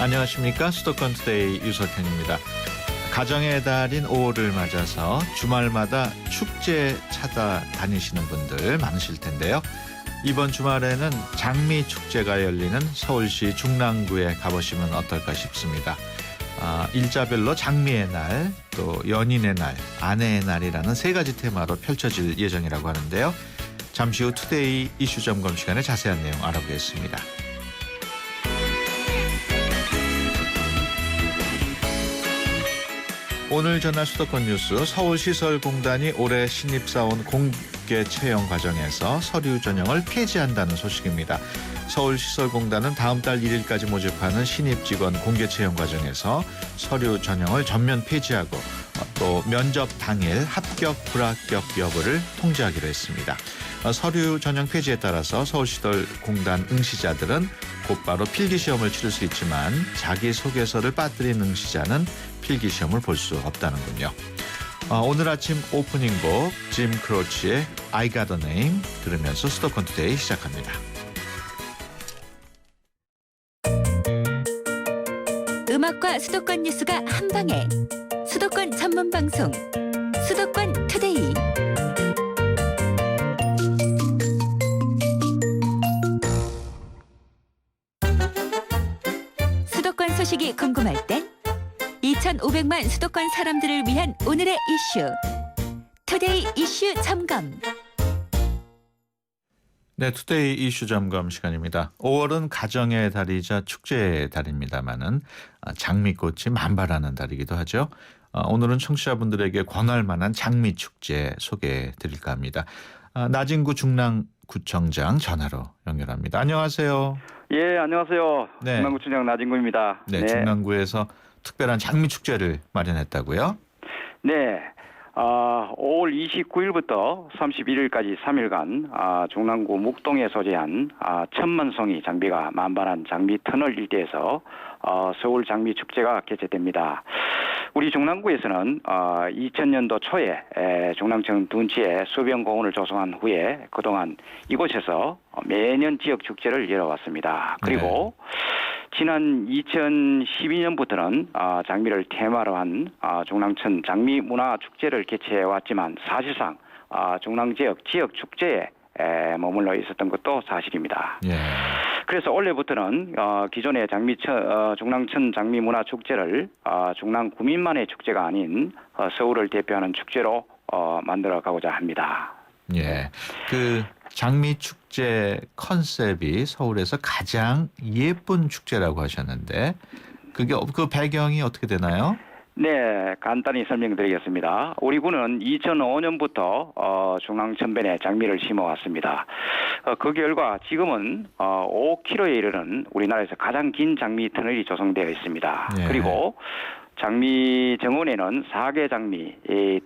안녕하십니까. 수도권 투데이 유석현입니다. 가정의 달인 5월을 맞아서 주말마다 축제 찾아다니시는 분들 많으실 텐데요. 이번 주말에는 장미축제가 열리는 서울시 중랑구에 가보시면 어떨까 싶습니다. 일자별로 장미의 날, 또 연인의 날, 아내의 날이라는 세 가지 테마로 펼쳐질 예정이라고 하는데요. 잠시 후 투데이 이슈 점검 시간에 자세한 내용 알아보겠습니다. 오늘 전할 수도권 뉴스. 서울시설공단이 올해 신입사원 공개 채용 과정에서 서류 전형을 폐지한다는 소식입니다. 서울시설공단은 다음 달 1일까지 모집하는 신입직원 공개 채용 과정에서 서류 전형을 전면 폐지하고 또 면접 당일 합격, 불합격 여부를 통지하기로 했습니다. 서류 전형 폐지에 따라서 서울시설공단 응시자들은 곧바로 필기시험을 치를 수 있지만 자기소개서를 빠뜨린 응시자는 필기시험을 볼 수 없다는군요. 오늘 아침 오프닝곡 짐 크로치의 I Got a Name 들으면서 수도권 투데이 시작합니다. 음악과 수도권 뉴스가 한방에 수도권 전문 방송 수도권 투데이. 수도권 소식이 궁금할 땐 2,500만 수도권 사람들을 위한 오늘의 이슈 투데이 이슈 점검. 네, 투데이 이슈 점검 시간입니다. 5월은 가정의 달이자 축제의 달입니다마는 장미꽃이 만발하는 달이기도 하죠. 오늘은 청취자분들에게 권할 만한 장미축제 소개해 드릴까 합니다. 나진구 중랑구청장 전화로 연결합니다. 안녕하세요. 예, 안녕하세요. 네. 중랑구청장 나진구입니다. 네, 중랑구에서 특별한 장미축제를 마련했다고요? 네. 5월 29일부터 31일까지 3일간 중랑구 묵동에 소재한 1,000만 송이 장비가 만발한 장미 터널 일대에서 서울 장미 축제가 개최됩니다. 우리 중랑구에서는 2000년도 초에 중랑청 둔치에 수변공원을 조성한 후에 그동안 이곳에서 매년 지역 축제를 열어왔습니다. 그리고 지난 2012년부터는 장미를 테마로 한 중랑천 장미 문화 축제를 개최해왔지만 사실상 중랑 지역 축제에 머물러 있었던 것도 사실입니다. 예. 그래서 올해부터는 기존의 중랑천 장미 문화 축제를 중랑 구민만의 축제가 아닌 서울을 대표하는 축제로 만들어가고자 합니다. 예. 그 장미 축제 컨셉이 서울에서 가장 예쁜 축제라고 하셨는데 그게 그 배경이 어떻게 되나요? 네, 간단히 설명드리겠습니다. 우리 군은 2005년부터 중랑천변에 장미를 심어왔습니다. 그 결과 지금은 5km에 이르는 우리나라에서 가장 긴 장미 터널이 조성되어 있습니다. 네. 그리고 장미 정원에는 사계 장미,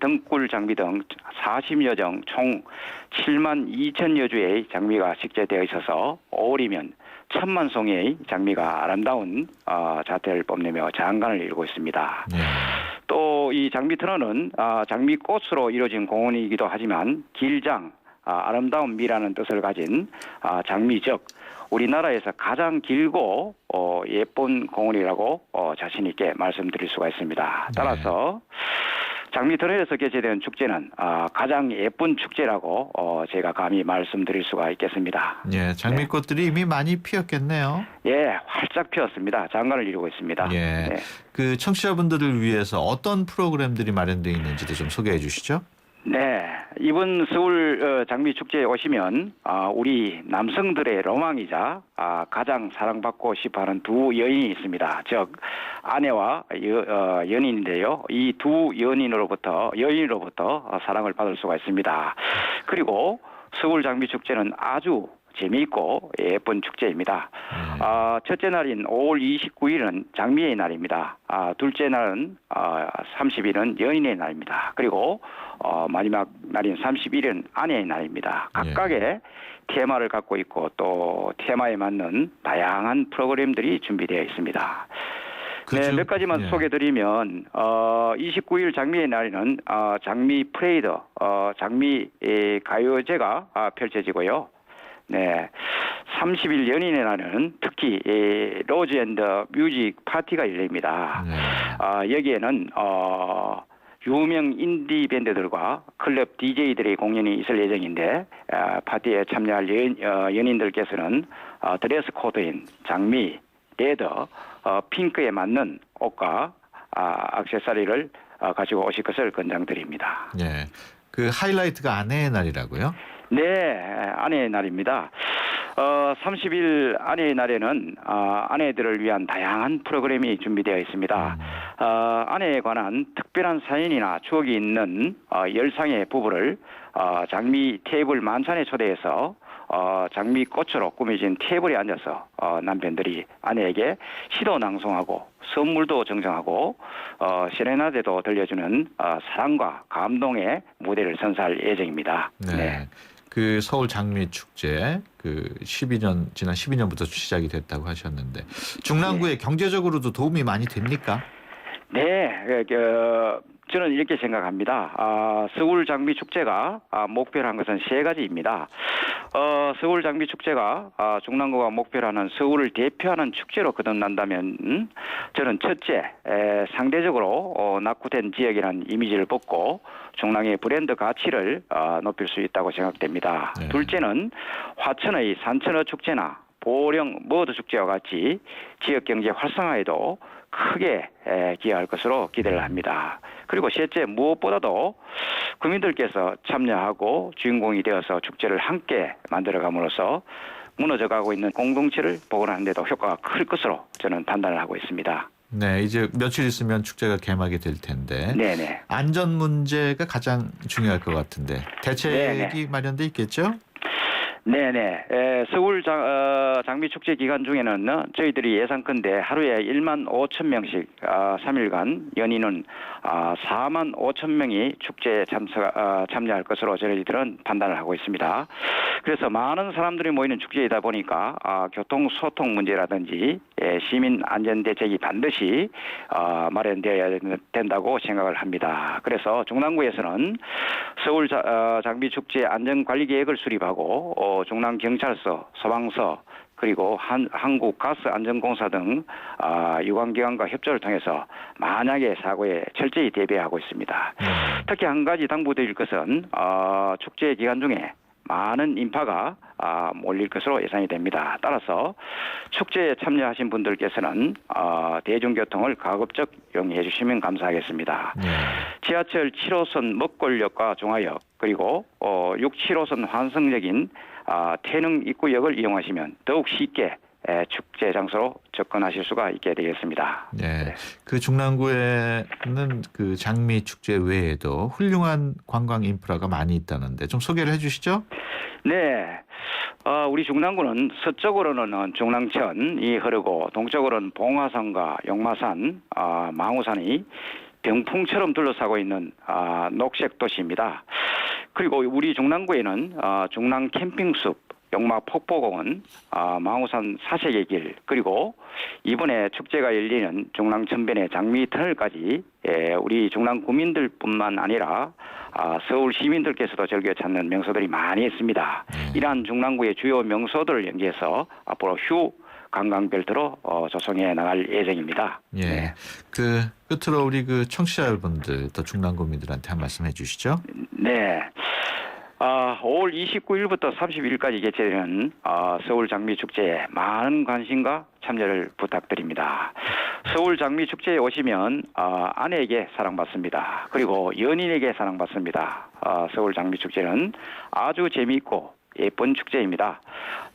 등굴 장미 등 40여 종 총 7만 2천여 주의 장미가 식재되어 있어서 5월이면 1,000만 송이의 장미가 아름다운 자태를 뽐내며 장관을 이루고 있습니다. 예. 또 이 장미 터널은 장미꽃으로 이루어진 공원이기도 하지만 길장, 아름다운 미라는 뜻을 가진 장미 즉 우리나라에서 가장 길고 예쁜 공원이라고 자신 있게 말씀드릴 수가 있습니다. 따라서 장미 터널에서 개최된 축제는 가장 예쁜 축제라고 제가 감히 말씀드릴 수가 있겠습니다. 예, 장미꽃들이 이미 많이 피었겠네요. 예, 활짝 피었습니다. 장관을 이루고 있습니다. 예. 네. 그 청취자분들을 위해서 어떤 프로그램들이 마련되어 있는지도 좀 소개해 주시죠. 네, 이번 서울 장미 축제에 오시면 우리 남성들의 로망이자 가장 사랑받고 싶어하는 두 여인이 있습니다. 즉 아내와 연인인데요. 이 두 여인으로부터 사랑을 받을 수가 있습니다. 그리고 서울 장미 축제는 아주 재미있고 예쁜 축제입니다. 첫째 날인 5월 29일은 장미의 날입니다. 둘째 날은 30일은 연인의 날입니다. 그리고 마지막 날인 31일은 아내의 날입니다. 각각의 테마를 갖고 있고 또 테마에 맞는 다양한 프로그램들이 준비되어 있습니다. 네, 몇 가지만 소개드리면 29일 장미의 날에는 장미 프레이드, 장미 가요제가 펼쳐지고요. 네. 30일 연인의 날은 특히 로즈 앤더 뮤직 파티가 열립니다. 네. 여기에는 유명 인디 밴드들과 클럽 DJ들의 공연이 있을 예정인데 파티에 참여할 연인들께서는 드레스 코드인 장미, 레더, 핑크에 맞는 옷과 액세서리를 가지고 오실 것을 권장드립니다. 네. 그 하이라이트가 아내의 날이라고요? 네, 아내의 날입니다. 30일 아내의 날에는 아내들을 위한 다양한 프로그램이 준비되어 있습니다. 아내에 관한 특별한 사연이나 추억이 있는 10상의 부부를 장미 테이블 만찬에 초대해서 장미꽃으로 꾸며진 테이블에 앉아서 남편들이 아내에게 시도 낭송하고 선물도 정정하고 세레나데도 들려주는 사랑과 감동의 무대를 선사할 예정입니다. 네. 네. 그 서울 장미 축제 그 지난 12년부터 시작이 됐다고 하셨는데 중랑구에 경제적으로도 도움이 많이 됩니까? 네, 저는 이렇게 생각합니다. 서울 장미 축제가 목표로 한 것은 세 가지입니다. 서울 장미 축제가 중랑구가 목표로 하는 서울을 대표하는 축제로 거듭난다면 저는 첫째, 상대적으로 낙후된 지역이라는 이미지를 벗고 중랑의 브랜드 가치를 높일 수 있다고 생각됩니다. 네. 둘째는 화천의 산천어 축제나 보령 머드 축제와 같이 지역 경제 활성화에도 크게 기여할 것으로 기대를 합니다. 그리고 셋째, 무엇보다도 국민들께서 참여하고 주인공이 되어서 축제를 함께 만들어감으로써 무너져가고 있는 공동체를 복원하는 데도 효과가 클 것으로 저는 판단을 하고 있습니다. 네, 이제 며칠 있으면 축제가 개막이 될 텐데 네네. 안전 문제가 가장 중요할 것 같은데 대책이 네네. 마련돼 있겠죠? 네네. 서울 장미 축제 기간 중에는 저희들이 예상컨대 하루에 1만 5천 명씩 3일간 연인은 4만 5천 명이 축제에 참여할 것으로 저희들은 판단을 하고 있습니다. 그래서 많은 사람들이 모이는 축제이다 보니까 교통 소통 문제라든지 시민 안전 대책이 반드시 마련되어야 된다고 생각을 합니다. 그래서 중랑구에서는 서울 장미 축제 안전 관리 계획을 수립하고 중랑 경찰서, 소방서 그리고 한국가스안전공사 등 유관기관과 협조를 통해서 만약의 사고에 철저히 대비하고 있습니다. 특히 한 가지 당부드릴 것은 축제 기간 중에 많은 인파가 몰릴 것으로 예상이 됩니다. 따라서 축제에 참여하신 분들께서는 대중교통을 가급적 이용해 주시면 감사하겠습니다. 지하철 7호선 먹골역과 중화역 그리고 6, 7호선 환승역인 태릉 입구역을 이용하시면 더욱 쉽게 축제 장소로 접근하실 수가 있게 되겠습니다. 네, 그 중랑구에는 그 장미 축제 외에도 훌륭한 관광 인프라가 많이 있다는데 좀 소개를 해주시죠. 네, 우리 중랑구는 서쪽으로는 중랑천이 흐르고 동쪽으로는 봉화산과 용마산, 망우산이 병풍처럼 둘러싸고 있는 녹색 도시입니다. 그리고 우리 중랑구에는 중랑 캠핑숲, 용마 폭포공원, 망우산 사색의 길, 그리고 이번에 축제가 열리는 중랑 천변의 장미 터널까지 우리 중랑 구민들뿐만 아니라 서울 시민들께서도 즐겨 찾는 명소들이 많이 있습니다. 이러한 중랑구의 주요 명소들을 연계해서 앞으로 휴 관광벨트로 조성해 나갈 예정입니다. 예, 네. 그 끝으로 우리 그 청취자 여러분들 또 중랑구민들한테 한 말씀 해주시죠. 네. 5월 29일부터 30일까지 개최되는 서울 장미 축제에 많은 관심과 참여를 부탁드립니다. 서울 장미 축제에 오시면 아내에게 사랑받습니다. 그리고 연인에게 사랑받습니다. 서울 장미 축제는 아주 재미있고 예쁜 축제입니다.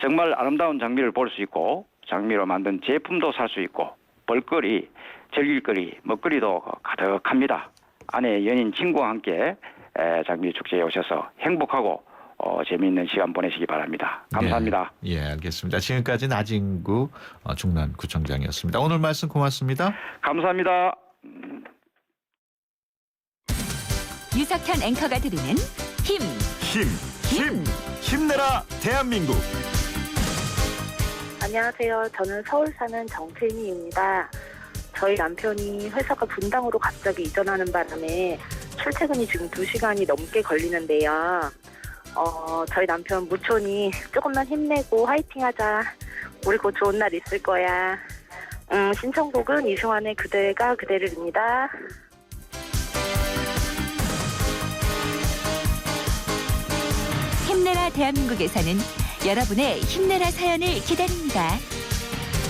정말 아름다운 장미를 볼 수 있고 장미로 만든 제품도 살 수 있고 볼거리, 즐길거리, 먹거리도 가득합니다. 아내, 연인, 친구와 함께 장미 축제에 오셔서 행복하고 재미있는 시간 보내시기 바랍니다. 감사합니다. 네, 예, 알겠습니다. 지금까지 나진구 중랑구청장이었습니다. 오늘 말씀 고맙습니다. 감사합니다. 유석현 앵커가 드리는 힘내라 대한민국. 안녕하세요. 저는 서울 사는 정채인입니다. 저희 남편이 회사가 분당으로 갑자기 이전하는 바람에 출퇴근이 지금 2시간이 넘게 걸리는데요. 저희 남편 무촌이 조금만 힘내고 화이팅하자. 우리 곧 좋은 날 있을 거야. 신청곡은 이승환의 그대가 그대를입니다. 힘내라 대한민국에서는 여러분의 힘내라 사연을 기다립니다.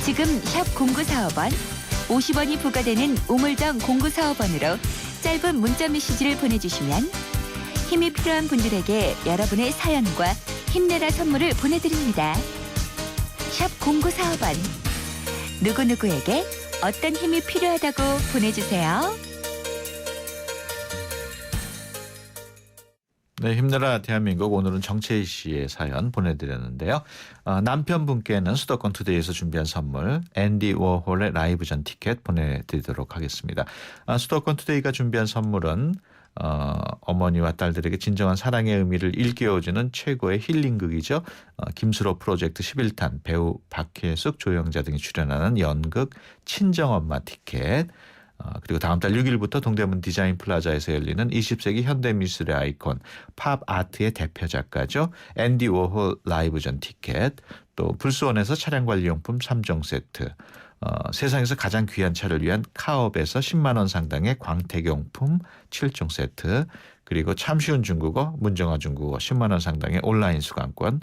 지금 샵 0945번 50원이 부과되는 우물정 0945번으로 짧은 문자 메시지를 보내주시면 힘이 필요한 분들에게 여러분의 사연과 힘내라 선물을 보내드립니다. 샵 0945번 누구누구에게 어떤 힘이 필요하다고 보내주세요. 네, 힘내라 대한민국. 오늘은 정채희 씨의 사연 보내드렸는데요. 남편분께는 수도권 투데이에서 준비한 선물 앤디 워홀의 라이브 전 티켓 보내드리도록 하겠습니다. 수도권 투데이가 준비한 선물은 어머니와 딸들에게 진정한 사랑의 의미를 일깨워주는 최고의 힐링극이죠. 김수로 프로젝트 11탄 배우 박혜숙, 조영자 등이 출연하는 연극 친정엄마 티켓, 그리고 다음 달 6일부터 동대문 디자인 플라자에서 열리는 20세기 현대미술의 아이콘 팝 아트의 대표 작가죠. 앤디 워홀 라이브 전 티켓, 또 불수원에서 차량관리용품 3종 세트, 세상에서 가장 귀한 차를 위한 카업에서 10만 원 상당의 광택용품 7종 세트, 그리고 참 쉬운 중국어 문정아 중국어 10만 원 상당의 온라인 수강권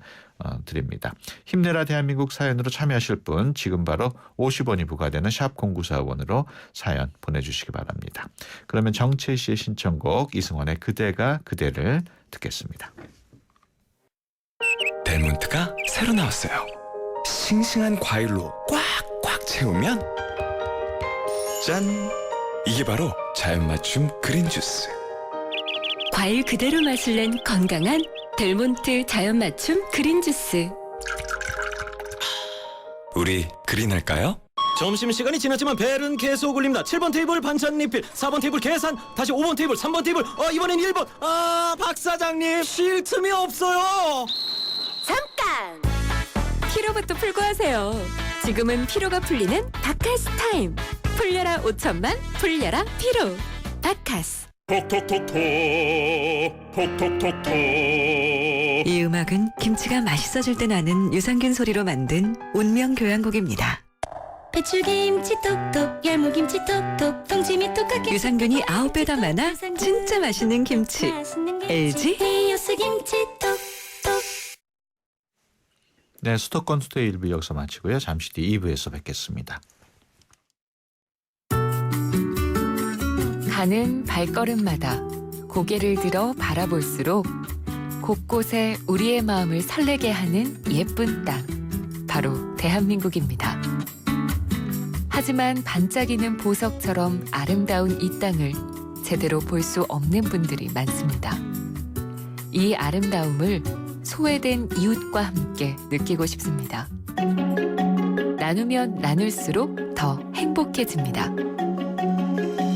드립니다. 힘내라 대한민국 사연으로 참여하실 분 지금 바로 50원이 부과되는 샵 0945번으로 사연 보내주시기 바랍니다. 그러면 정채희 씨의 신청곡 이승환의 그대가 그대를 듣겠습니다. 델몬트가 새로 나왔어요. 싱싱한 과일로 꽉꽉 채우면 짠! 이게 바로 자연 맞춤 그린 주스. 과일 그대로 맛을 낸 건강한 델몬트 자연 맞춤 그린 주스. 우리 그린할까요? 점심시간이 지났지만 벨은 계속 울립니다. 7번 테이블 반찬 리필, 4번 테이블 계산, 다시 5번 테이블, 3번 테이블, 이번엔 1번. 박 사장님 쉴 틈이 없어요. 잠깐! 피로부터 풀고 하세요. 지금은 피로가 풀리는 바카스 타임. 풀려라 5천만, 풀려라 피로. 바카스. 톡톡톡톡 톡톡톡톡. 이 음악은 김치가 맛있어질 때 나는 유산균 소리로 만든 운명 교향곡입니다. 배추김치 톡톡, 열무김치 톡톡, 동치미 톡하게. 유산균이 9배 더 많아 진짜 맛있는 김치. LG 데이오스 김치 톡톡. 네, 수도권 투데이 1부 여기서 마치고요. 잠시 뒤 2부에서 뵙겠습니다. 가는 발걸음마다 고개를 들어 바라볼수록 곳곳에 우리의 마음을 설레게 하는 예쁜 땅, 바로 대한민국입니다. 하지만 반짝이는 보석처럼 아름다운 이 땅을 제대로 볼 수 없는 분들이 많습니다. 이 아름다움을 소외된 이웃과 함께 느끼고 싶습니다. 나누면 나눌수록 더 행복해집니다.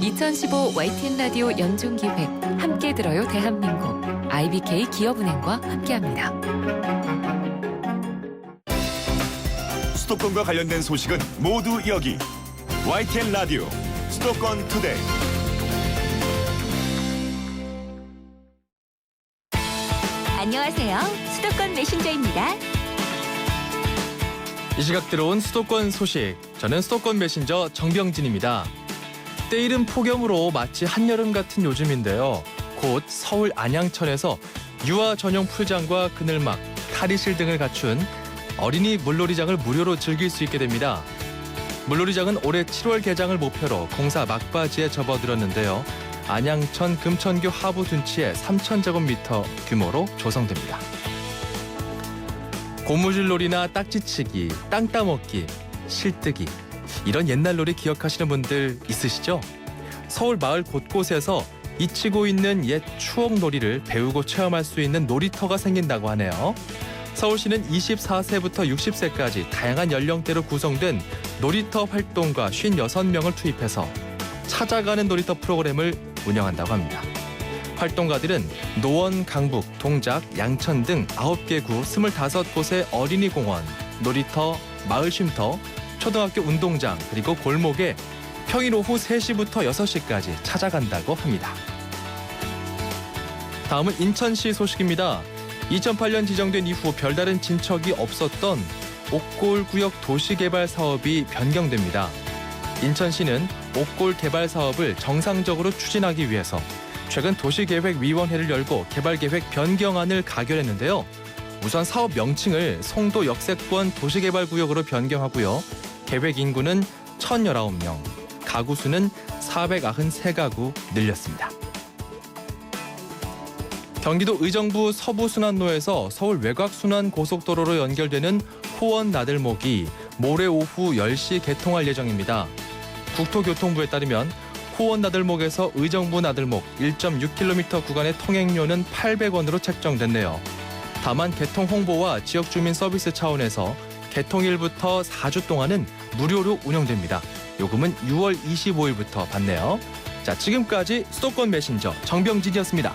2015 YTN 라디오 연중기획 함께 들어요 대한민국, IBK 기업은행과 함께합니다. 수도권과 관련된 소식은 모두 여기 YTN 라디오 수도권 투데이. 안녕하세요. 수도권 메신저입니다. 이 시각 들어온 수도권 소식. 저는 수도권 메신저 정병진입니다. 때이른 폭염으로 마치 한여름 같은 요즘인데요. 곧 서울 안양천에서 유아 전용 풀장과 그늘막, 탈의실 등을 갖춘 어린이 물놀이장을 무료로 즐길 수 있게 됩니다. 물놀이장은 올해 7월 개장을 목표로 공사 막바지에 접어들었는데요. 안양천 금천교 하부 둔치에 3,000제곱미터 규모로 조성됩니다. 고무줄놀이나 딱지치기, 땅 따먹기, 실뜨기, 이런 옛날 놀이 기억하시는 분들 있으시죠? 서울 마을 곳곳에서 잊히고 있는 옛 추억놀이를 배우고 체험할 수 있는 놀이터가 생긴다고 하네요. 서울시는 24세부터 60세까지 다양한 연령대로 구성된 놀이터 활동가 56명을 투입해서 찾아가는 놀이터 프로그램을 운영한다고 합니다. 활동가들은 노원, 강북, 동작, 양천 등 9개 구 25곳의 어린이 공원, 놀이터, 마을 쉼터, 초등학교 운동장, 그리고 골목에 평일 오후 3시부터 6시까지 찾아간다고 합니다. 다음은 인천시 소식입니다. 2008년 지정된 이후 별다른 진척이 없었던 옥골 구역 도시개발 사업이 변경됩니다. 인천시는 옥골 개발 사업을 정상적으로 추진하기 위해서 최근 도시계획위원회를 열고 개발계획 변경안을 가결했는데요. 우선 사업 명칭을 송도 역세권 도시개발구역으로 변경하고요. 계획 인구는 1,019명, 가구 수는 493가구 늘렸습니다. 경기도 의정부 서부순환로에서 서울 외곽순환고속도로로 연결되는 호원 나들목이 모레 오후 10시 개통할 예정입니다. 국토교통부에 따르면 호원 나들목에서 의정부 나들목 1.6km 구간의 통행료는 800원으로 책정됐네요. 다만 개통 홍보와 지역 주민 서비스 차원에서 개통일부터 4주 동안은 무료로 운영됩니다. 요금은 6월 25일부터 받네요. 자, 지금까지 수도권 메신저 정병진이었습니다.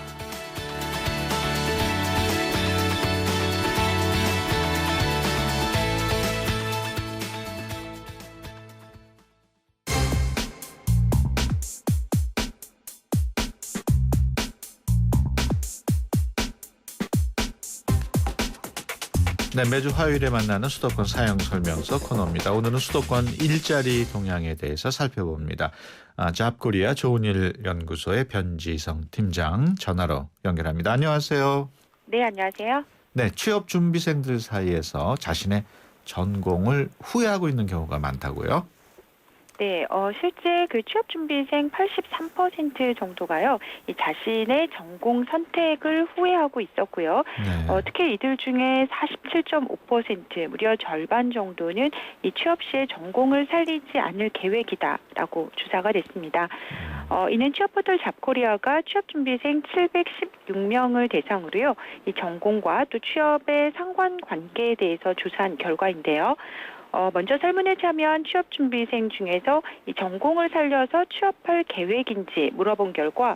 네, 매주 화요일에 만나는 수도권 사용 설명서 코너입니다. 오늘은 수도권 일자리 동향에 대해서 살펴봅니다. 잡코리아 좋은일 연구소의 변지성 팀장 전화로 연결합니다. 안녕하세요. 네, 안녕하세요. 네, 취업 준비생들 사이에서 자신의 전공을 후회하고 있는 경우가 많다고요? 네, 실제 그 취업준비생 83% 정도가요, 이 자신의 전공 선택을 후회하고 있었고요. 네. 특히 이들 중에 47.5%, 무려 절반 정도는 이 취업 시에 전공을 살리지 않을 계획이다라고 조사가 됐습니다. 이는 취업포털 잡코리아가 취업준비생 716명을 대상으로요, 이 전공과 또 취업의 상관관계에 대해서 조사한 결과인데요. 먼저 설문에 참여한 취업준비생 중에서 이 전공을 살려서 취업할 계획인지 물어본 결과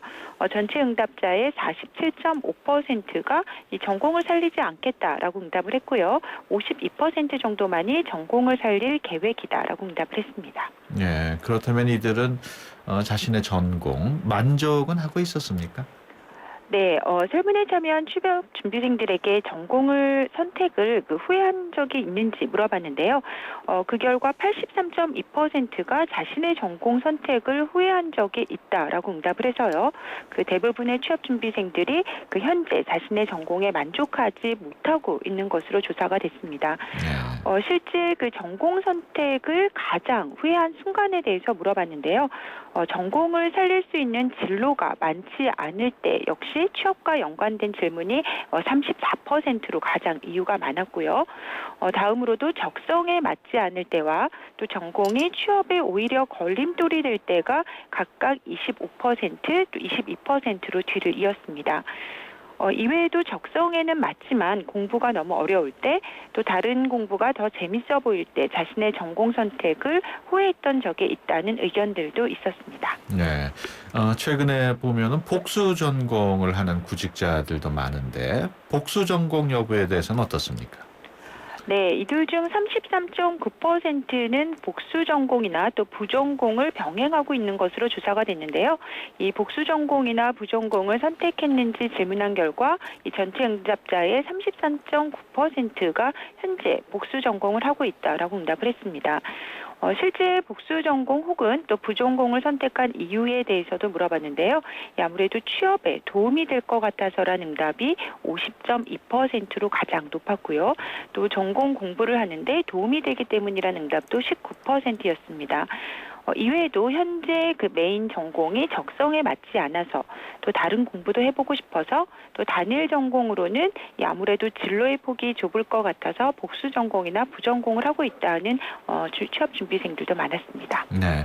전체 응답자의 47.5%가 이 전공을 살리지 않겠다라고 응답을 했고요. 52% 정도만이 전공을 살릴 계획이다라고 응답을 했습니다. 예, 그렇다면 이들은 자신의 전공 만족은 하고 있었습니까? 네, 설문에 참여한 취업 준비생들에게 전공을 선택을 후회한 적이 있는지 물어봤는데요. 그 결과 83.2%가 자신의 전공 선택을 후회한 적이 있다라고 응답을 해서요. 그 대부분의 취업 준비생들이 그 현재 자신의 전공에 만족하지 못하고 있는 것으로 조사가 됐습니다. 실제 그 전공 선택을 가장 후회한 순간에 대해서 물어봤는데요. 전공을 살릴 수 있는 진로가 많지 않을 때 역시 취업과 연관된 질문이 34%로 가장 이유가 많았고요. 다음으로도 적성에 맞지 않을 때와 또 전공이 취업에 오히려 걸림돌이 될 때가 각각 25%, 또 22%로 뒤를 이었습니다. 이외에도 적성에는 맞지만 공부가 너무 어려울 때, 또 다른 공부가 더 재밌어 보일 때 자신의 전공 선택을 후회했던 적이 있다는 의견들도 있었습니다. 네, 최근에 보면은 복수 전공을 하는 구직자들도 많은데 복수 전공 여부에 대해서는 어떻습니까? 네, 이들 중 33.9%는 복수 전공이나 또 부전공을 병행하고 있는 것으로 조사가 됐는데요. 이 복수 전공이나 부전공을 선택했는지 질문한 결과 이 전체 응답자의 33.9%가 현재 복수 전공을 하고 있다라고 응답을 했습니다. 실제 복수 전공 혹은 또 부전공을 선택한 이유에 대해서도 물어봤는데요. 아무래도 취업에 도움이 될 것 같아서라는 응답이 50.2%로 가장 높았고요. 또 전공 공부를 하는데 도움이 되기 때문이라는 응답도 19%였습니다. 이외에도 현재 그 메인 전공이 적성에 맞지 않아서 또 다른 공부도 해보고 싶어서 또 단일 전공으로는 아무래도 진로의 폭이 좁을 것 같아서 복수 전공이나 부전공을 하고 있다는 취업 준비생들도 많았습니다. 네,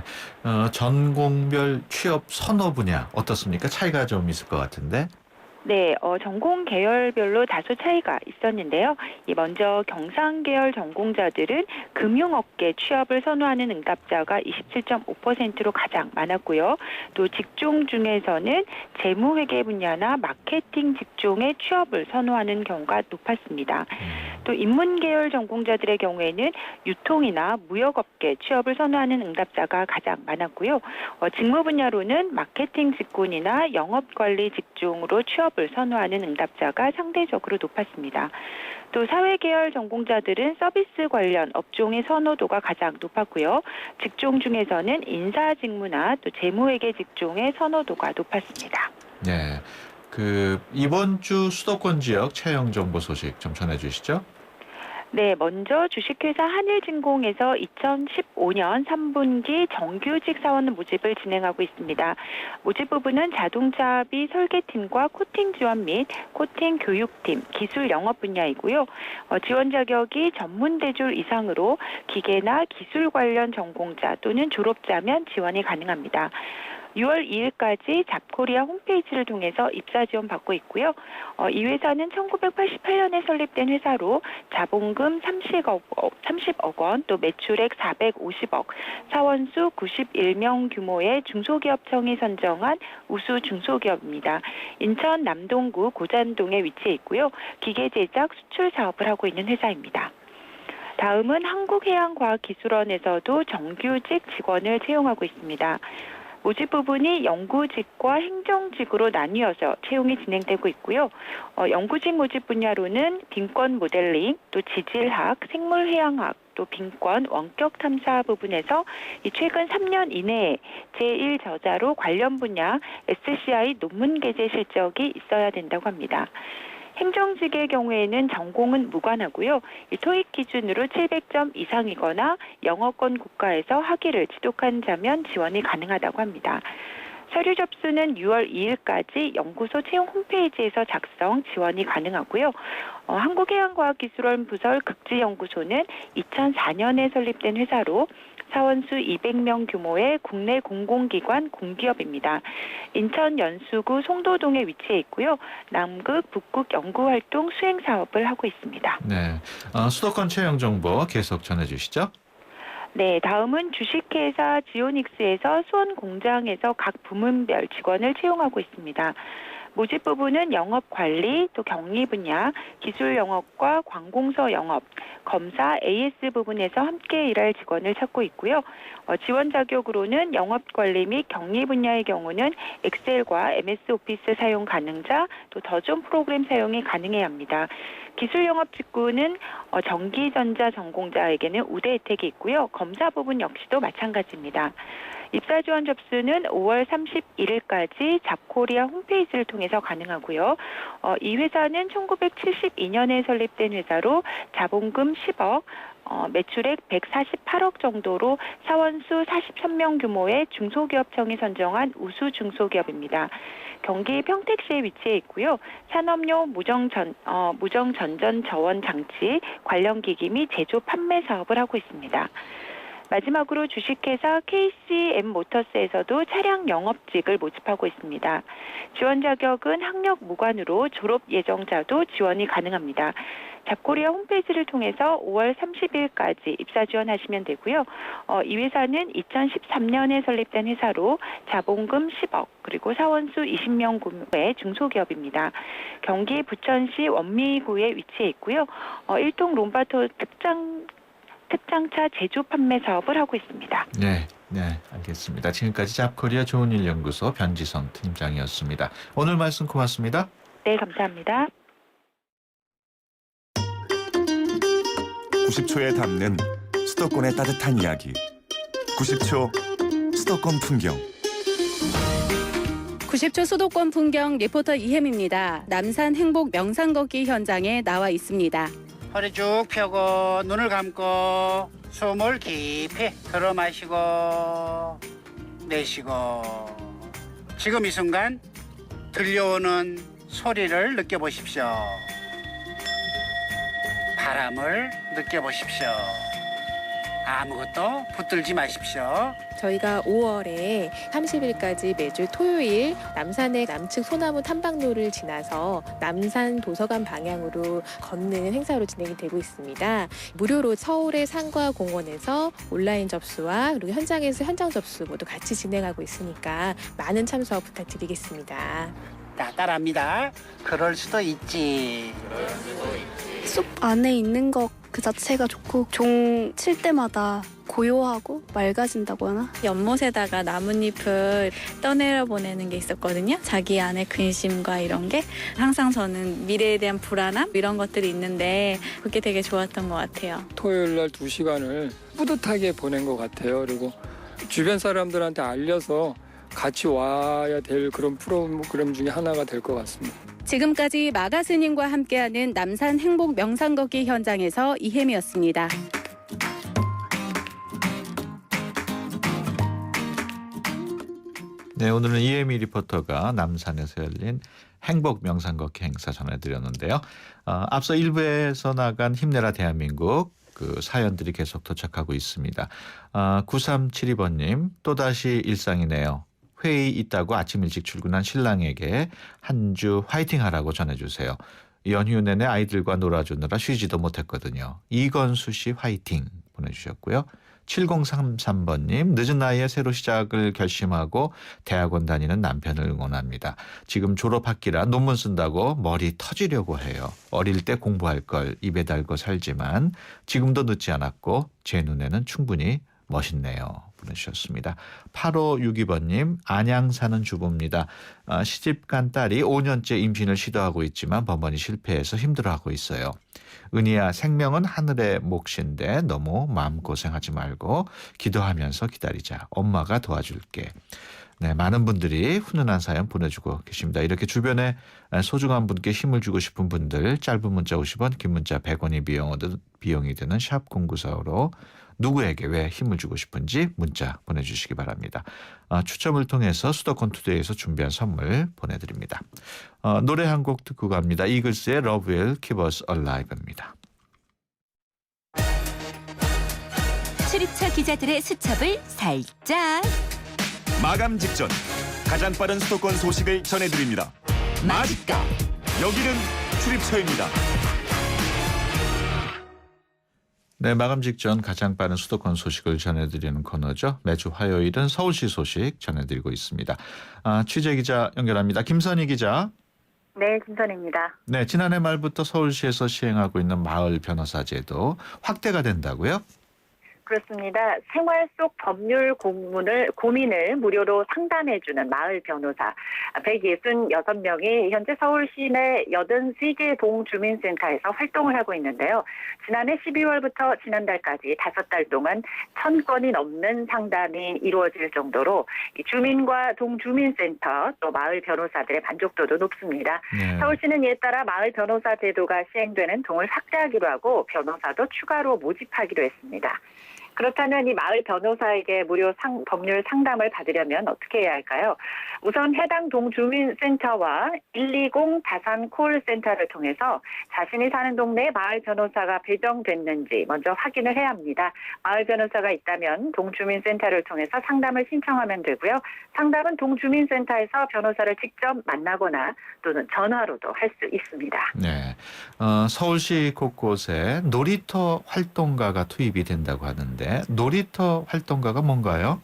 전공별 취업 선호 분야 어떻습니까? 차이가 좀 있을 것 같은데. 네, 전공 계열별로 다소 차이가 있었는데요. 먼저 경상 계열 전공자들은 금융업계 취업을 선호하는 응답자가 27.5%로 가장 많았고요. 또 직종 중에서는 재무회계 분야나 마케팅 직종의 취업을 선호하는 경우가 높았습니다. 또 인문 계열 전공자들의 경우에는 유통이나 무역업계 취업을 선호하는 응답자가 가장 많았고요. 직무 분야로는 마케팅 직군이나 영업관리 직종으로 취업 취업을 선호하는 응답자가 상대적으로 높았습니다. 또 사회계열 전공자들은 서비스 관련 업종의 선호도가 가장 높았고요. 직종 중에서는 인사직무나 또 재무회계 직종의 선호도가 높았습니다. 네. 이번 주 수도권 지역 채용 정보 소식 좀 전해 주시죠. 네, 먼저 주식회사 한일진공에서 2015년 3분기 정규직 사원 모집을 진행하고 있습니다. 모집 부분은 자동차비 설계팀과 코팅 지원 및 코팅 교육팀, 기술 영업 분야이고요. 지원 자격이 전문 대졸 이상으로 기계나 기술 관련 전공자 또는 졸업자면 지원이 가능합니다. 6월 2일까지 잡코리아 홈페이지를 통해서 입사 지원 받고 있고요. 이 회사는 1988년에 설립된 회사로 자본금 30억 원, 또 매출액 450억, 사원수 91명 규모의 중소기업청이 선정한 우수 중소기업입니다. 인천 남동구 고잔동에 위치해 있고요. 기계 제작 수출 사업을 하고 있는 회사입니다. 다음은 한국해양과학기술원에서도 정규직 직원을 채용하고 있습니다. 모집 부분이 연구직과 행정직으로 나뉘어서 채용이 진행되고 있고요. 연구직 모집 분야로는 빈권 모델링, 또 지질학, 생물해양학, 또 빈권 원격 탐사 부분에서 최근 3년 이내에 제1저자로 관련 분야 SCI 논문 게재 실적이 있어야 된다고 합니다. 행정직의 경우에는 전공은 무관하고요. 토익 기준으로 700점 이상이거나 영어권 국가에서 학위를 취득한 자면 지원이 가능하다고 합니다. 서류 접수는 6월 2일까지 연구소 채용 홈페이지에서 작성, 지원이 가능하고요. 한국해양과학기술원 부설 극지연구소는 2004년에 설립된 회사로 사원수 200명 규모의 국내 공공기관 공기업입니다. 인천 연수구 송도동에 위치해 있고요. 남극, 북극 연구활동 수행 사업을 하고 있습니다. 네, 수도권 채용 정보 계속 전해주시죠. 네, 다음은 주식회사 지오닉스에서 수원 공장에서 각 부문별 직원을 채용하고 있습니다. 모집 부분은 영업관리, 또 격리 분야, 기술 영업과 관공서 영업, 검사, AS 부분에서 함께 일할 직원을 찾고 있고요. 지원 자격으로는 영업관리 및 격리 분야의 경우는 엑셀과 MS 오피스 사용 가능자, 또 더존 프로그램 사용이 가능해야 합니다. 기술 영업 직구는 전기전자 전공자에게는 우대 혜택이 있고요. 검사 부분 역시도 마찬가지입니다. 입사 지원 접수는 5월 31일까지 잡코리아 홈페이지를 통해서 가능하고요. 이 회사는 1972년에 설립된 회사로 자본금 10억, 매출액 148억 정도로 사원수 43명 규모의 중소기업청이 선정한 우수 중소기업입니다. 경기 평택시에 위치해 있고요. 산업용 무정 전전 저원 장치 관련 기기 및 제조 판매 사업을 하고 있습니다. 마지막으로 주식회사 KCM 모터스에서도 차량 영업직을 모집하고 있습니다. 지원 자격은 학력 무관으로 졸업 예정자도 지원이 가능합니다. 잡코리아 홈페이지를 통해서 5월 30일까지 입사 지원하시면 되고요. 이 회사는 2013년에 설립된 회사로 자본금 10억, 그리고 사원수 20명 규모의 중소기업입니다. 경기 부천시 원미구에 위치해 있고요. 1동 롬바토 특장차 제조 판매 사업을 하고 있습니다. 네, 알겠습니다. 지금까지 잡코리아 좋은일연구소 변지선 팀장이었습니다. 오늘 말씀 고맙습니다. 네, 감사합니다. 90초에 담는 수도권의 따뜻한 이야기. 90초 수도권 풍경. 90초 수도권 풍경 리포터 이혜미입니다. 남산 행복 명상 걷기 현장에 나와 있습니다. 허리 쭉 펴고 눈을 감고 숨을 깊이 들어 마시고 내쉬고 지금 이 순간 들려오는 소리를 느껴보십시오. 바람을 느껴보십시오. 아무것도 붙들지 마십시오. 저희가 5월에 30일까지 매주 토요일 남산의 남측 소나무 탐방로를 지나서 남산 도서관 방향으로 걷는 행사로 진행이 되고 있습니다. 무료로 서울의 산과 공원에서 온라인 접수와 그리고 현장에서 현장 접수 모두 같이 진행하고 있으니까 많은 참석 부탁드리겠습니다. 따라합니다. 그럴 수도 있지. 그럴 수도 있지. 숲 안에 있는 것 그 자체가 좋고 종 칠 때마다 고요하고 맑아진다고 하나? 연못에다가 나뭇잎을 떠내려 보내는 게 있었거든요. 자기 안에 근심과 이런 게 항상 저는 미래에 대한 불안함 이런 것들이 있는데 그게 되게 좋았던 것 같아요. 토요일 날 2시간을 뿌듯하게 보낸 것 같아요. 그리고 주변 사람들한테 알려서 같이 와야 될 그런 프로그램 중에 하나가 될 것 같습니다. 지금까지 마가스님과 함께하는 남산 행복 명상 걷기 현장에서 이혜미였습니다. 네, 오늘은 이혜미 리포터가 남산에서 열린 행복 명상 걷기 행사 전해드렸는데요. 앞서 1부에서 나간 힘내라 대한민국 그 사연들이 계속 도착하고 있습니다. 9372번님 또다시 일상이네요. 회의 있다고 아침 일찍 출근한 신랑에게 한 주 화이팅하라고 전해주세요. 연휴 내내 아이들과 놀아주느라 쉬지도 못했거든요. 이건수 씨 화이팅 보내주셨고요. 7033번님 늦은 나이에 새로 시작을 결심하고 대학원 다니는 남편을 응원합니다. 지금 졸업학기라 논문 쓴다고 머리 터지려고 해요. 어릴 때 공부할 걸 입에 달고 살지만 지금도 늦지 않았고 제 눈에는 충분히 멋있네요. 보내주셨습니다. 8562번님 안양 사는 주부입니다. 시집간 딸이 5년째 임신을 시도하고 있지만 번번이 실패해서 힘들어하고 있어요. 은희야 생명은 하늘의 몫인데 너무 마음고생하지 말고 기도하면서 기다리자. 엄마가 도와줄게. 네, 많은 분들이 훈훈한 사연 보내주고 계십니다. 이렇게 주변에 소중한 분께 힘을 주고 싶은 분들 짧은 문자 50원 긴 문자 100원이 비용이 드는 샵 0945로 누구에게 왜 힘을 주고 싶은지 문자 보내주시기 바랍니다. 추첨을 통해서 수도권 투데이에서 준비한 선물 보내드립니다. 노래 한 곡 듣고 갑니다. 이글스의 Love Will Keep Us Alive입니다. 출입처 기자들의 수첩을 살짝 마감 직전 가장 빠른 수도권 소식을 전해드립니다. 맛있다. 여기는 출입처입니다. 네, 마감 직전 가장 빠른 수도권 소식을 전해드리는 코너죠. 매주 화요일은 서울시 소식 전해드리고 있습니다. 취재기자 연결합니다. 김선희 기자. 네, 김선희입니다. 네, 지난해 말부터 서울시에서 시행하고 있는 마을 변호사 제도 확대가 된다고요? 그렇습니다. 생활 속 법률 고민을 무료로 상담해주는 마을 변호사 166명이 현재 서울시 내 83개 동주민센터에서 활동을 하고 있는데요. 지난해 12월부터 지난달까지 5달 동안 1000건이 넘는 상담이 이루어질 정도로 주민과 동주민센터 또 마을 변호사들의 만족도도 높습니다. 네. 서울시는 이에 따라 마을 변호사 제도가 시행되는 동을 확대하기로 하고 변호사도 추가로 모집하기로 했습니다. 그렇다면 이 마을 변호사에게 무료 법률 상담을 받으려면 어떻게 해야 할까요? 우선 해당 동주민센터와 120 다산 콜센터를 통해서 자신이 사는 동네에 마을 변호사가 배정됐는지 먼저 확인을 해야 합니다. 마을 변호사가 있다면 동주민센터를 통해서 상담을 신청하면 되고요. 상담은 동주민센터에서 변호사를 직접 만나거나 또는 전화로도 할 수 있습니다. 네, 서울시 곳곳에 놀이터 활동가가 투입이 된다고 하는데 놀이터 활동가가 뭔가요?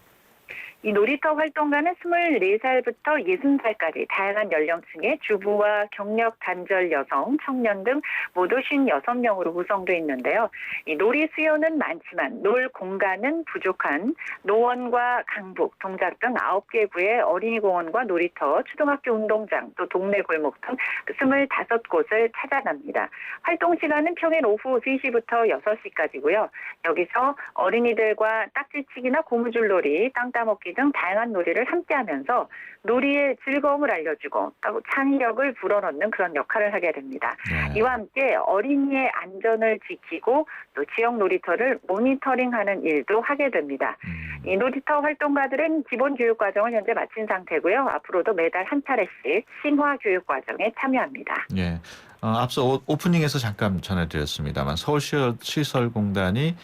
이 놀이터 활동가는 24살부터 60살까지 다양한 연령층의 주부와 경력 단절 여성, 청년 등 모두 56명으로 구성되어 있는데요. 이 놀이 수요는 많지만 놀 공간은 부족한 노원과 강북, 동작 등 9개 구의 어린이공원과 놀이터, 초등학교 운동장, 또 동네 골목 등 25곳을 찾아갑니다. 활동 시간은 평일 오후 3시부터 6시까지고요. 여기서 어린이들과 딱지치기나 고무줄놀이, 땅 따먹기 등 다양한 놀이를 함께하면서 놀이의 즐거움을 알려주고 또 창의력을 불어넣는 그런 역할을 하게 됩니다. 이와 함께 어린이의 안전을 지키고 또 지역 놀이터를 모니터링하는 일도 하게 됩니다. 이 놀이터 활동가들은 기본 교육 과정을 현재 마친 상태고요. 앞으로도 매달 한 차례씩 심화 교육 과정에 참여합니다. 예. 앞서 오프닝에서 잠깐 전해드렸습니다만 서울시설공단이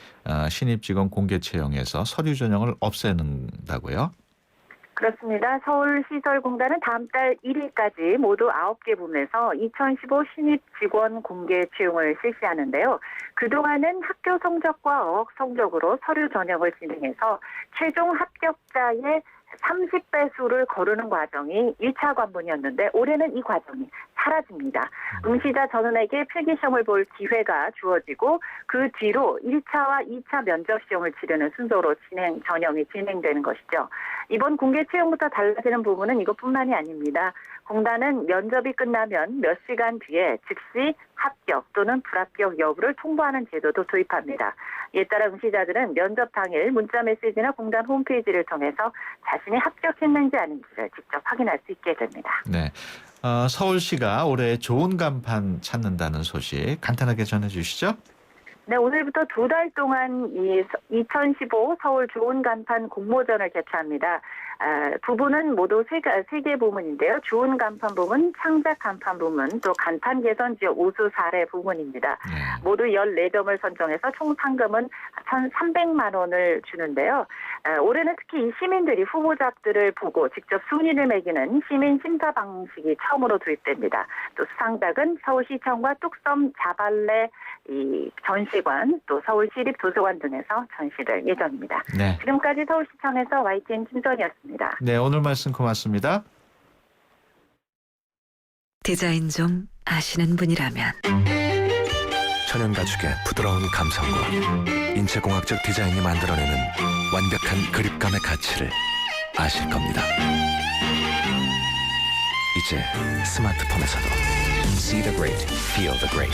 신입직원 공개 채용에서 서류 전형을 없애는다고요? 그렇습니다. 서울시설공단은 다음 달 1일까지 모두 9개 부문에서 2015 신입 직원 공개 채용을 실시하는데요. 그동안은 학교 성적과 어학 성적으로 서류 전형을 진행해서 최종 합격자의 30배수를 거르는 과정이 1차 관문이었는데 올해는 이 과정이 사라집니다. 응시자 전원에게 필기시험을 볼 기회가 주어지고 그 뒤로 1차와 2차 면접 시험을 치르는 순서로 전형이 진행되는 것이죠. 이번 공개 채용부터 달라지는 부분은 이것뿐만이 아닙니다. 공단은 면접이 끝나면 몇 시간 뒤에 즉시 합격 또는 불합격 여부를 통보하는 제도도 도입합니다. 이에 따라 응시자들은 면접 당일 문자 메시지나 공단 홈페이지를 통해서 자신이 합격했는지 아닌지를 직접 확인할 수 있게 됩니다. 네. 서울시가 올해 좋은 간판 찾는다는 소식 간단하게 전해주시죠. 네, 오늘부터 2달 동안 이 2015 서울 좋은 간판 공모전을 개최합니다. 부문은 모두 3개 부문인데요. 좋은 간판 부문, 창작 간판 부문, 또 간판 개선 지역 우수 사례 부문입니다. 모두 14점을 선정해서 총 상금은 1,300만 원을 주는데요. 올해는 특히 이 시민들이 후보작들을 보고 직접 순위를 매기는 시민 심사 방식이 처음으로 도입됩니다. 또 수상작은 서울시청과 뚝섬 자발레 이 전시관, 또 서울시립도서관 등에서 전시될 예정입니다. 네. 지금까지 서울시청에서 YTN 김선이었습니다. 네, 오늘 말씀 고맙습니다. 디자인 좀 아시는 분이라면 천연 가죽의 부드러운 감성과 인체공학적 디자인이 만들어내는 완벽한 그립감의 가치를 아실 겁니다. 이제 스마트폰에서도 See the great, feel the great.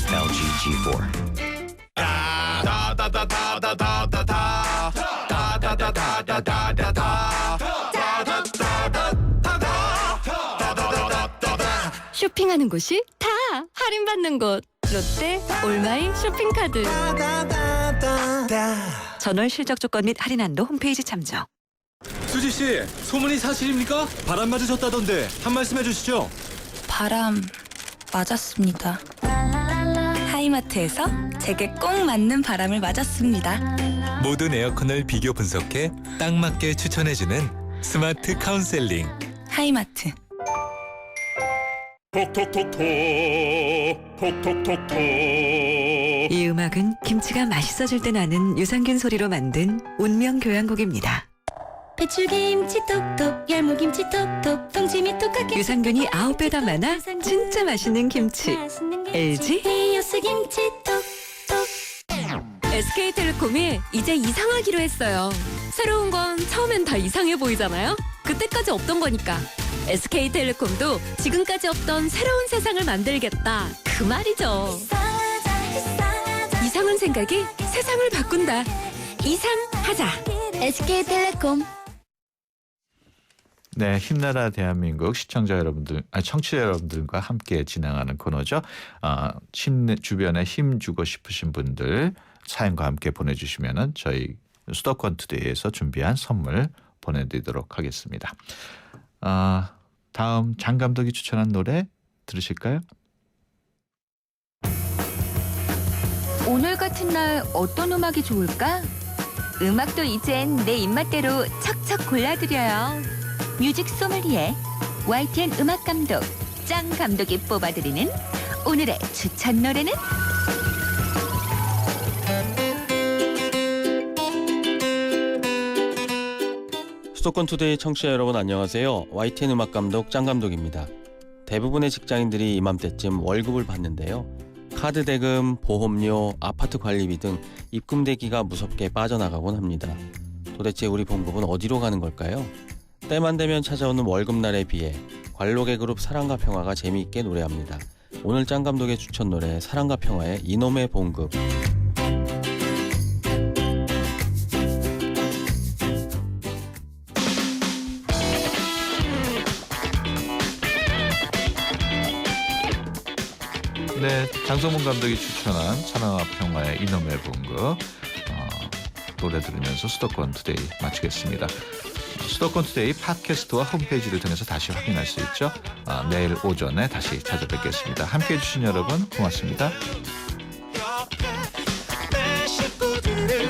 LG G4. 쇼핑하는 곳이 다 할인받는 곳. 롯데 올마이 쇼핑카드. 전월 실적 조건 및 할인 한도 홈페이지 참조. 수지 씨, 소문이 사실입니까? 바람 맞으셨다던데 한 말씀 해주시죠. 바람 맞았습니다. 하이마트에서 제게 꼭 맞는 바람을 맞았습니다. 모든 에어컨을 비교 분석해 딱 맞게 추천해주는 스마트 카운셀링. 하이마트. 톡톡톡톡 톡톡톡톡. 이 음악은 김치가 맛있어질 때 나는 유산균 소리로 만든 운명 교양곡입니다. 배추김치 톡톡, 열무김치 톡톡, 동치미 톡하게. 유산균이 9배 더 많아 진짜 맛있는 김치. LG 히어스 김치 톡톡. SK텔레콤이 이제 이상하기로 했어요. 새로운 건 처음엔 다 이상해 보이잖아요. 그때까지 없던 거니까. SK텔레콤도 지금까지 없던 새로운 세상을 만들겠다. 그 말이죠. 이상한 생각이 세상을 바꾼다. 이상하자. SK텔레콤. 네, 힘내라 대한민국 시청자 여러분들, 청취자 여러분들과 함께 진행하는 코너죠. 주변에 힘 주고 싶으신 분들 사연과 함께 보내주시면은 저희 수도권 투데이에서 준비한 선물 보내드리도록 하겠습니다. 다음 장 감독이 추천한 노래 들으실까요? 오늘 같은 날 어떤 음악이 좋을까? 음악도 이젠 내 입맛대로 척척 골라드려요. 뮤직 소믈리에 YTN 음악 감독 짱 감독이 뽑아드리는 오늘의 추천 노래는? 수도권 투데이 청취자 여러분 안녕하세요. YTN 음악 감독 짱 감독입니다. 대부분의 직장인들이 이맘때쯤 월급을 받는데요. 카드 대금, 보험료, 아파트 관리비 등 입금대기가 무섭게 빠져나가곤 합니다. 도대체 우리 봉급은 어디로 가는 걸까요? 때만 되면 찾아오는 월급날에 비해 관록의 그룹 사랑과 평화가 재미있게 노래합니다. 오늘 짱 감독의 추천 노래 사랑과 평화의 이놈의 봉급. 네, 장성문 감독이 추천한 사랑과 평화의 이놈의 봉급 노래 들으면서 수도권 투데이 마치겠습니다. 수도권 투데이 팟캐스트와 홈페이지를 통해서 다시 확인할 수 있죠. 내일 오전에 다시 찾아뵙겠습니다. 함께해 주신 여러분 고맙습니다. 내 식구들을